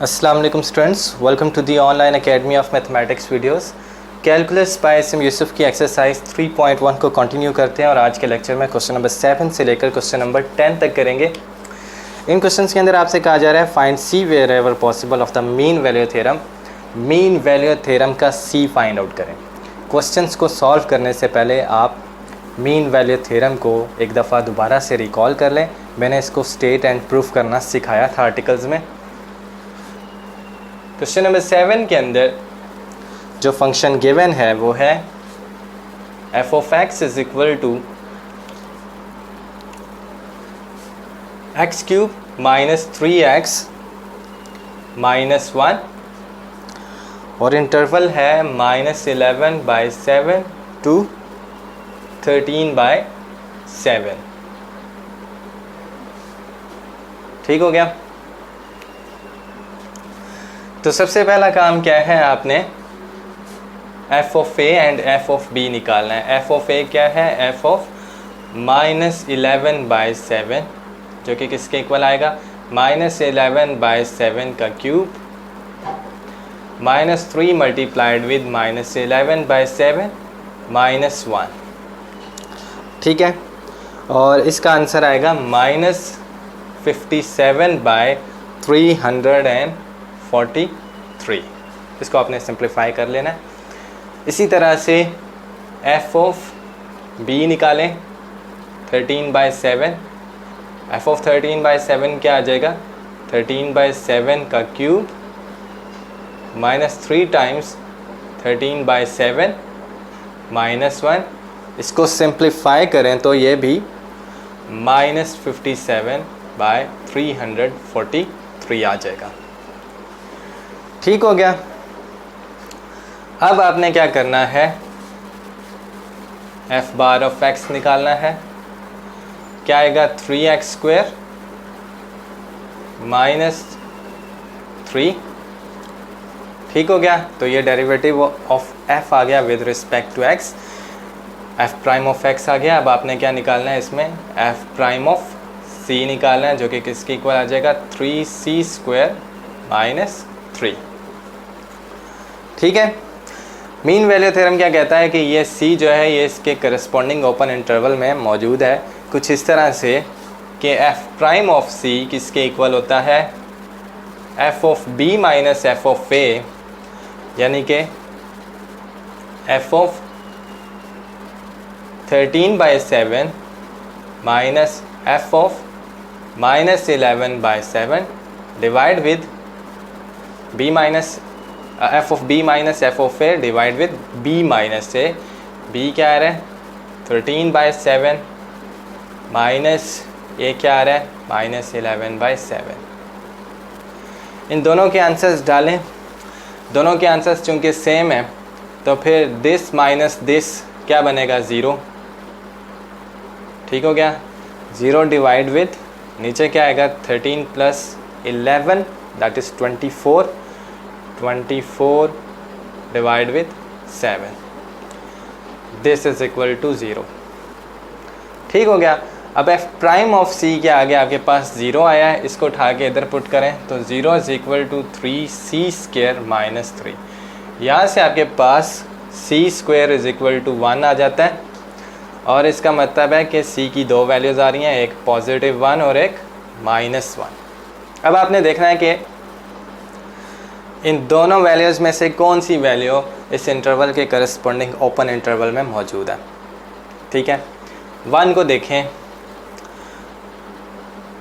अस्सलाम वालेकुम students, welcome to the online academy of mathematics videos. Calculus by S M. Yusuf की exercise 3.1 को continue करते हैं और आज के लेक्चर में क्वेश्चन नंबर 7 से लेकर क्वेश्चन नंबर 10 तक करेंगे। इन क्वेश्चंस के अंदर आपसे कहा जा रहा है find C wherever possible of the mean value theorem. Mean value theorem का सी फाइंड आउट करें। क्वेश्चंस को सॉल्व करने से पहले आप मीन वैल्यू थ्योरम को एक दफ़ा दोबारा से रिकॉल कर लें। मैंने इसको स्टेट एंड प्रूफ करना सिखाया था आर्टिकल्स में। क्वेश्चन नंबर 7 के अंदर जो फंक्शन गिवन है वो है F of X is equal to X cube minus 3x minus 1 और इंटरवल है -11/7 टू 13/7। ठीक हो गया। तो सबसे पहला काम क्या है, आपने F of A and F of B निकालना है। एफ ऑफ ए क्या है, एफ ऑफ -11/7 जो कि किसके इक्वल आएगा, -11/7 का क्यूब -3 मल्टीप्लाइड विद -11/7 -1। ठीक है, और इसका आंसर आएगा -57/343। इसको आपने सिंप्लीफाई कर लेना है। इसी तरह से एफ ऑफ बी निकालें 13/7। एफ ऑफ 13/7 क्या आ जाएगा, 13/7 का क्यूब -3 टाइम्स 13/7 -1। इसको सिंप्लीफाई करें तो ये भी -57/343 आ जाएगा। ठीक हो गया। अब आपने क्या करना है, एफ बार ऑफ एक्स निकालना है। क्या आएगा, 3x² -3। ठीक हो गया। तो ये डेरिवेटिव ऑफ एफ आ गया with respect to X. F prime of X आ गया। अब आपने क्या निकालना है, इसमें एफ प्राइम ऑफ सी निकालना है जो कि किसके इक्वल आ जाएगा, 3c² -3। ठीक है। मीन वैल्यू थ्योरम क्या कहता है कि ये सी जो है ये इसके करस्पॉन्डिंग ओपन इंटरवल में मौजूद है कुछ इस तरह से कि एफ प्राइम ऑफ सी किसके इक्वल होता है, F of B minus F of A, यानी कि F of 13/7 minus F of -11/7 divide with B minus F of B minus F of A divide with B minus A. B क्या आ रहा है, 13/7 minus ए क्या आ रहा है, -11/7। इन दोनों के आंसर्स डालें। दोनों के आंसर्स चूँकि सेम है तो फिर दिस माइनस दिस क्या बनेगा, 0। ठीक हो गया। 0 डिवाइड विद नीचे क्या आएगा, 13 + 11 that is 24 divide with 7 this is equal to 0। ठीक हो गया। अब एफ प्राइम ऑफ सी क्या आ गया, आपके पास 0 आया है, इसको उठा के इधर पुट करें तो 0 इज इक्वल टू 3c² -3। यहाँ से आपके पास c² इज इक्वल टू 1 आ जाता है और इसका मतलब है कि c की दो वैल्यूज़ आ रही हैं, एक +1 और एक -1। अब आपने देखना है कि इन दोनों वैल्यूज़ में से कौन सी वैल्यू इस इंटरवल के करस्पॉन्डिंग ओपन इंटरवल में मौजूद है। ठीक है, 1 को देखें,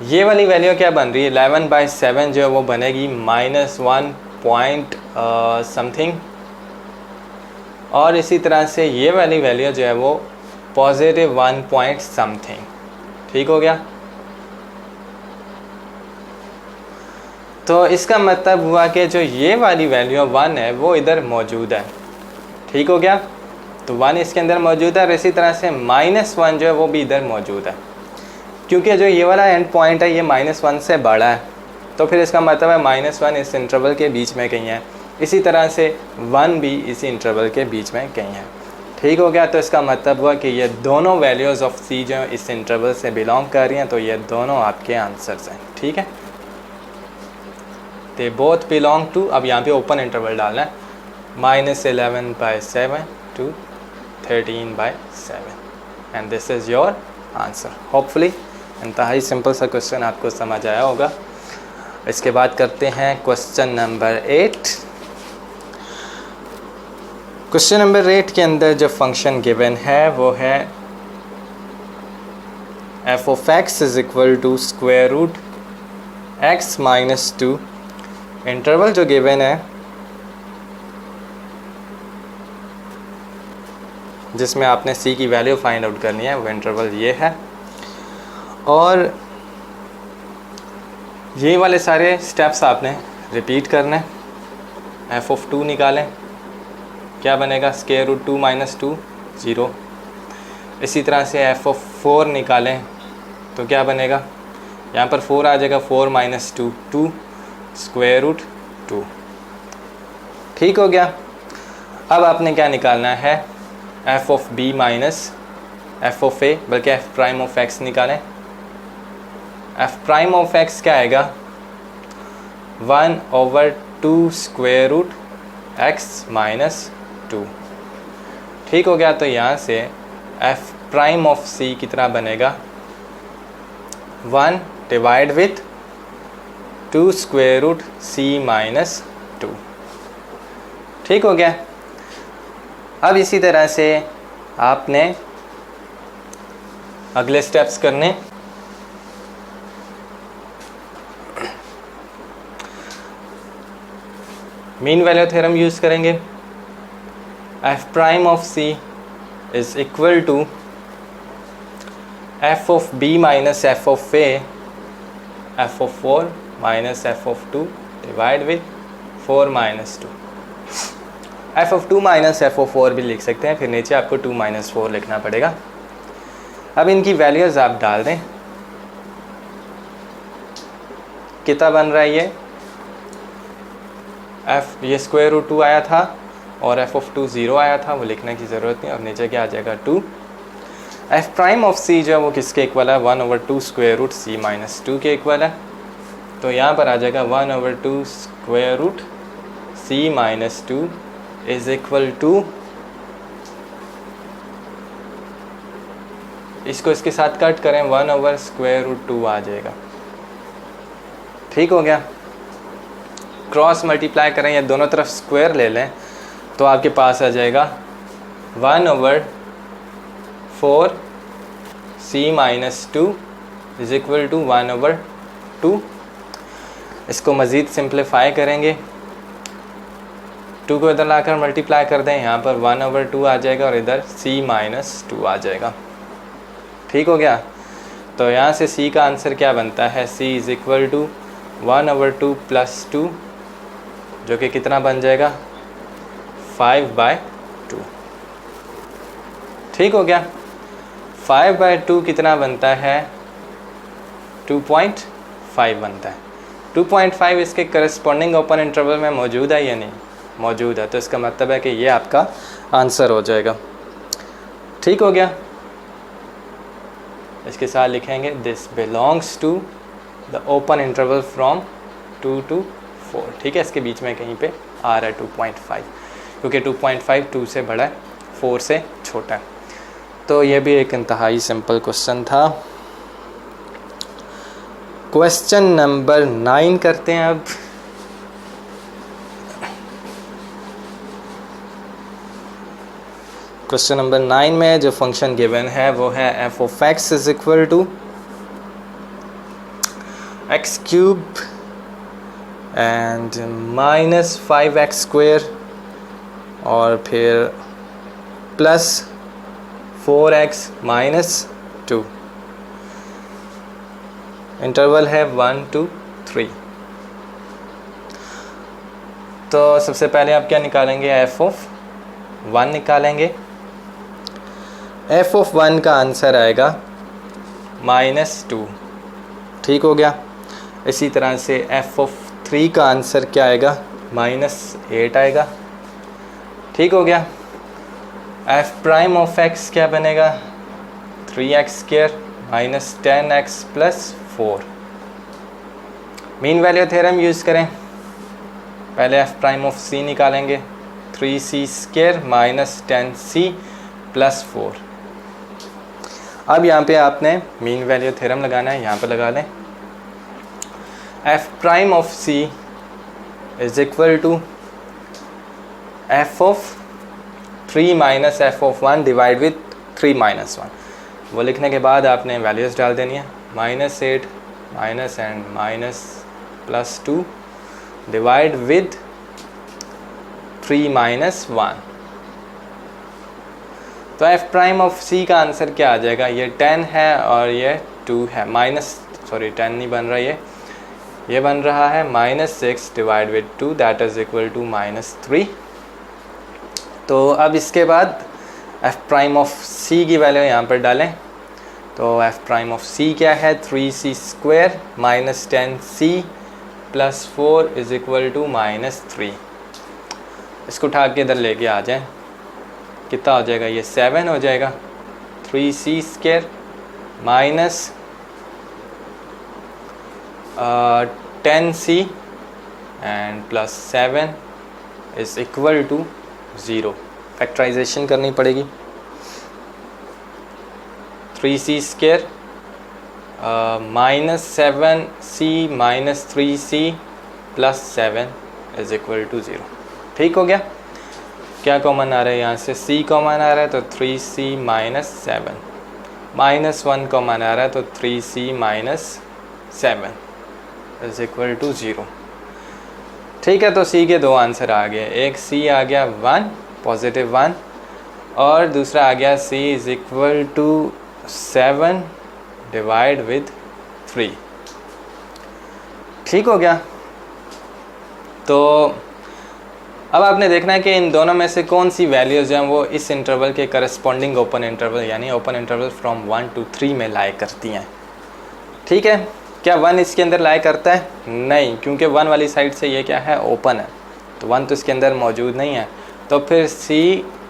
ये वाली वैल्यू क्या बन रही है, 11/7 जो है वो बनेगी -1 पॉइंट समथिंग, और इसी तरह से ये वाली वैल्यू जो है वो +1 पॉइंट समथिंग। ठीक हो गया। तो इसका मतलब हुआ कि जो ये वाली वैल्यू 1 है वो इधर मौजूद है। ठीक हो गया। तो 1 इसके अंदर मौजूद है और इसी तरह से -1 जो है वो भी इधर मौजूद है, क्योंकि जो ये वाला एंड पॉइंट है ये -1 से बड़ा है, तो फिर इसका मतलब है -1 इस इंटरवल के बीच में कहीं है। इसी तरह से 1 भी इसी इंटरवल के बीच में कहीं है। ठीक हो गया। तो इसका मतलब हुआ कि ये दोनों वैल्यूज़ ऑफ सी जो इस इंटरवल से बिलोंग कर रही हैं, तो ये दोनों आपके आंसर्स हैं। ठीक है। दे बोथ बिलोंग टू, अब यहाँ पे ओपन इंटरवल डालना है, -11/7 to 13/7 and this is your answer. Hopefully इंतहाई सिंपल सा क्वेश्चन आपको समझ आया होगा। इसके बाद करते हैं क्वेश्चन नंबर 8। क्वेश्चन नंबर 8 के अंदर जो फंक्शन गिवन है वो है f of x is equal to square root x minus 2। Interval जो गिवन है जिसमें आपने c की वैल्यू फाइंड आउट करनी है वो इंटरवल ये है, और ये वाले सारे स्टेप्स आपने रिपीट करने। f of 2 निकालें, क्या बनेगा, स्क्वायर रूट 2 माइनस 2 0। इसी तरह से f of 4 निकालें तो क्या बनेगा, यहाँ पर 4 आ जाएगा, 4 माइनस 2 2 स्क्वायर रूट 2। ठीक हो गया। अब आपने क्या निकालना है, f of b minus f of a, बल्कि f प्राइम ऑफ x निकालें। f प्राइम ऑफ x क्या आएगा, 1/2 स्क्वायर रूट x माइनस 2। ठीक हो गया। तो यहाँ से f प्राइम ऑफ c कितना बनेगा, 1 divide with 2 square root c minus 2। ठीक हो गया। अब इसी तरह से आपने अगले स्टेप्स करने। मीन वैल्यू थ्योरम यूज़ करेंगे। f prime of c is equal to f of b minus f of a, f of 4 minus f of 2 divide with 4 minus 2। f of 2 minus f of 4 भी लिख सकते हैं, फिर नीचे आपको 2 minus 4 लिखना पड़ेगा। अब इनकी वैल्यूज़ आप डाल दें, कितना बन रहा है ये, ये स्क्वायर रूट 2 आया था और f of 2 0 आया था, वो लिखने की ज़रूरत नहीं। और नीचे क्या आ जाएगा 2। f प्राइम ऑफ c जो है वो किसके इक्वल है, 1/2 स्क्वायर रूट c माइनस 2 के इक्वल है। तो यहाँ पर आ जाएगा 1/2 square root c minus 2 is equal to, इसको इसके साथ कट करें, 1/√2 आ जाएगा। ठीक हो गया। क्रॉस मल्टीप्लाई करें या दोनों तरफ स्क्वायर ले लें तो आपके पास आ जाएगा 1/4 c minus 2 is equal to 1/2। इसको मज़ीद सिंप्लीफाई करेंगे, 2 को इधर लाकर मल्टीप्लाई कर दें, यहाँ पर 1/2 आ जाएगा और इधर c माइनस 2 आ जाएगा। ठीक हो गया। तो यहाँ से c का आंसर क्या बनता है, c इज़ इक्वल टू 1/2 प्लस 2 जो कि कितना बन जाएगा 5/2। ठीक हो गया। 5/2 कितना बनता है, 2.5 बनता है। 2.5 इसके करस्पॉन्डिंग ओपन इंटरवल में मौजूद है या नहीं, मौजूद है। तो इसका मतलब है कि ये आपका आंसर हो जाएगा। ठीक हो गया। इसके साथ लिखेंगे this belongs to the open interval from 2 to 4। ठीक है, इसके बीच में कहीं पे आ रहा है 2.5, क्योंकि 2.5 2 से बड़ा है, 4 से छोटा है। तो ये भी एक इंतहाई सिंपल क्वेश्चन था। क्वेश्चन नंबर 9 करते हैं अब। क्वेश्चन नंबर 9 में जो फंक्शन गिवन है वो है f of x is equal to X cube and minus 5x square और फिर प्लस 4x माइनस 2। इंटरवल है 1 to 3। तो सबसे पहले आप क्या निकालेंगे, f of 1 निकालेंगे। f of 1 का आंसर आएगा -2। ठीक हो गया। इसी तरह से f of 3 का आंसर क्या आएगा, -8 आएगा। ठीक हो गया। f प्राइम ऑफ x क्या बनेगा, 3x square minus 10x plus 4। Mean value theorem use करें। पहले एफ प्राइम ऑफ सी निकालेंगे, 3c² माइनस 10c प्लस 4। अब यहाँ पे आपने मीन वैल्यू थ्योरम लगाना है, यहाँ पे लगा लें। F prime of C is equal to F of 3 minus F of 1 divide with 3 minus 1। वो लिखने के बाद आपने वैल्यूज़ डाल देनी है, -8 minus and minus plus 2 divide with 3 minus 1। तो एफ प्राइम ऑफ सी का आंसर क्या आ जाएगा? ये 10 है और ये 2 है, 10 नहीं बन रहा, ये बन रहा है -6 divide with 2 that is equal to -3। तो अब इसके बाद एफ प्राइम ऑफ सी की वैल्यू यहाँ पर डालें। तो एफ प्राइम ऑफ सी क्या है? 3c² minus 10c plus 4 is equal to -3। इसको उठा के इधर लेके आ जाएं, कितना हो जाएगा? ये 7 हो जाएगा। 3c² minus 10c and plus 7 is equal to 0। Factorization करनी पड़ेगी। 3c² minus 7c minus 3c plus 7 is equal to 0। ठीक हो गया? क्या कॉमन आ रहा है यहाँ से? c कॉमन आ रहा है तो 3c माइनस 7, -1 कॉमन आ रहा है तो 3c minus 7 is equal to 0। ठीक है, तो c के दो आंसर आ गए। एक c आ गया 1 पॉजिटिव 1 और दूसरा आ गया c is equal to 7 divide with 3। ठीक हो गया? तो अब आपने देखना है कि इन दोनों में से कौन सी वैल्यूज़ जो हैं वो इस इंटरवल के करस्पॉन्डिंग ओपन इंटरवल यानी ओपन इंटरवल फ्रॉम 1 to 3 में लाई करती हैं। ठीक है, क्या 1 इसके अंदर लाई करता है? नहीं, क्योंकि 1 वाली साइड से ये क्या है? ओपन है, तो 1 तो इसके अंदर मौजूद नहीं है। तो फिर c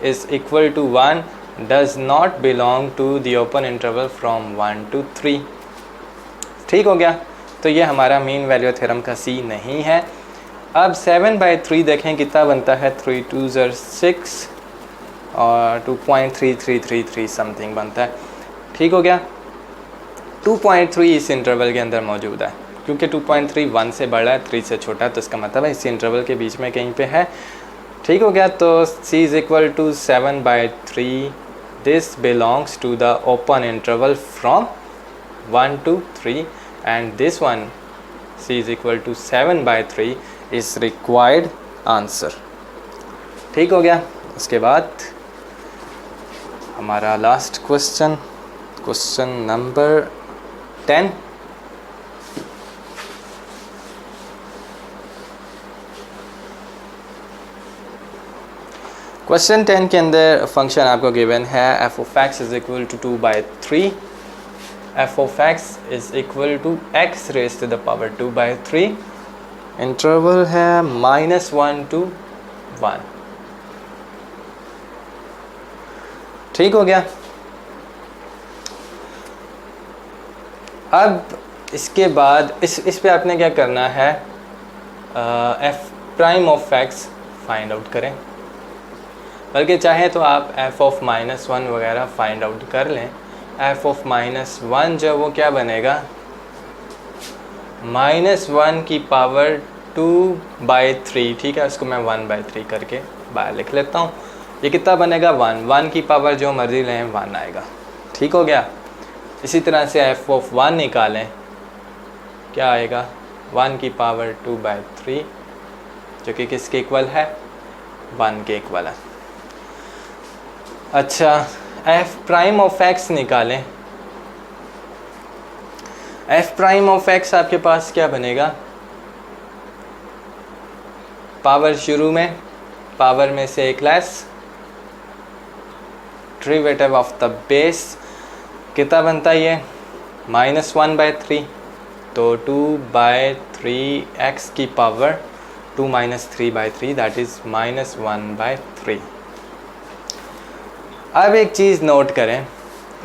is equal to 1 does not belong to the open interval from 1 to 3। ठीक हो गया? तो ये हमारा मीन वैल्यू थ्योरम का c नहीं है। अब 7/3 देखें कितना बनता है? 3 2s are 6 और 2.3333 समथिंग बनता है। ठीक हो गया? 2.3 इस इंटरवल के अंदर मौजूद है, क्योंकि 2.3 1 से बड़ा है, 3 से छोटा है, तो इसका मतलब है इस इंटरवल के बीच में कहीं पे है। ठीक हो गया? तो c is equal to 7/3 this belongs to the open interval from 1 to 3 and this one c is equal to 7/3 is required answer. ठीक हो गया? उसके बाद हमारा last question, question number 10। Question 10 के अंदर फंक्शन आपको गिवन है f of x is equal to 2/3, f of x is equal to x raise to the power 2/3, interval है -1 to 1। ठीक हो गया? अब इसके बाद इस पे आपने क्या करना है? F prime of x find out करें, बल्कि चाहे तो आप एफ ऑफ -1 वगैरह फाइंड आउट कर लें। एफ ऑफ -1 जो वो क्या बनेगा? -1 की पावर 2/3। ठीक है, इसको मैं 1/3 करके बाहर लिख लेता हूँ। ये कितना बनेगा? 1 की पावर जो मर्जी लें 1 आएगा। ठीक हो गया? इसी तरह से एफ ऑफ 1 निकालें, क्या आएगा? 1 की पावर 2/3 जो कि किसके इक्वल है? 1 के इक्वल है। अच्छा, एफ प्राइम ऑफ एक्स निकालें। एफ प्राइम ऑफ एक्स आपके पास क्या बनेगा? पावर शुरू में, पावर में से एक less, derivative of the base कितना बनता है? ये -1/3, तो 2/3x की पावर 2 - 3/3 दैट इज़ -1/3। अब एक चीज़ नोट करें,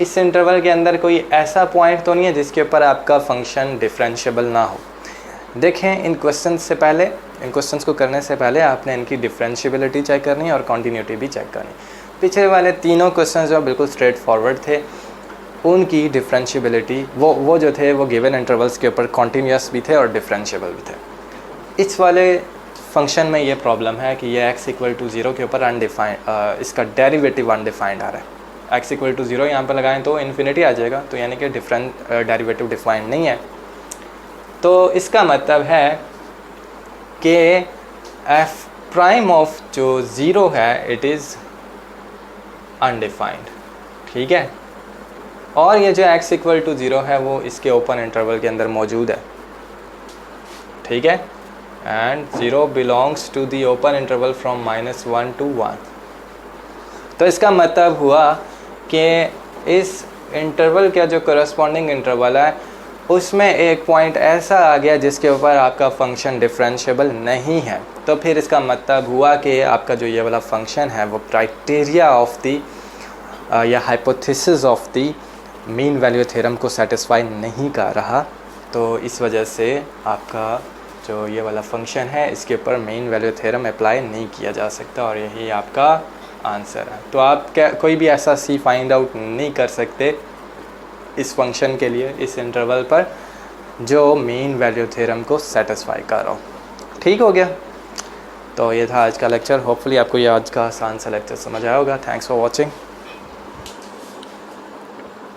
इस इंटरवल के अंदर कोई ऐसा पॉइंट तो नहीं है जिसके ऊपर आपका फंक्शन डिफरेंशिएबल ना हो। देखें इन क्वेश्चन से पहले इन क्वेश्चंस को करने से पहले आपने इनकी डिफरेंशिएबिलिटी चेक करनी है और कॉन्टीन्यूटी भी चेक करनी। पीछे वाले तीनों क्वेश्चंस जो बिल्कुल स्ट्रेट फॉरवर्ड थे, उनकी डिफरेंशिएबिलिटी वो जो थे वो गिवन इंटरवल्स के ऊपर कॉन्टीन्यूस भी थे और डिफरेंशिएबल भी थे। इस वाले फंक्शन में ये प्रॉब्लम है कि ये x इक्वल टू 0 के ऊपर अनडिफाइंड, इसका डेरिवेटिव अनडिफाइंड आ रहा है। x इक्वल टू 0 यहाँ पर लगाएं तो इन्फिनिटी आ जाएगा, तो यानी कि डेरिवेटिव डिफाइंड नहीं है। तो इसका मतलब है कि f प्राइम ऑफ जो 0 है इट इज़ अनडिफाइंड, ठीक है। और ये जो x इक्वल टू 0 है वो इसके ओपन इंटरवल के अंदर मौजूद है, ठीक है। And 0 belongs to the open interval from -1 to 1। तो इसका मतलब हुआ कि इस इंटरवल का जो करस्पॉन्डिंग इंटरवल है उसमें एक पॉइंट ऐसा आ गया जिसके ऊपर आपका फंक्शन डिफरेंशिएबल नहीं है। तो फिर इसका मतलब हुआ कि आपका जो ये वाला फंक्शन है वो क्राइटेरिया ऑफ दी या hypothesis of the mean value theorem को सेटिस्फाई नहीं कर रहा। तो इस वजह से आपका जो ये वाला फंक्शन है इसके ऊपर मीन वैल्यू थ्योरम अप्लाई नहीं किया जा सकता, और यही आपका आंसर है। तो आप क्या कोई भी ऐसा सी फाइंड आउट नहीं कर सकते इस फंक्शन के लिए इस इंटरवल पर जो मीन वैल्यू थ्योरम को सेटिस्फाई कर रहा हो। ठीक हो गया। तो ये था आज का लेक्चर। होपफुली आपको ये आज का आसान सा लेक्चर समझ आया होगा। Thanks for watching.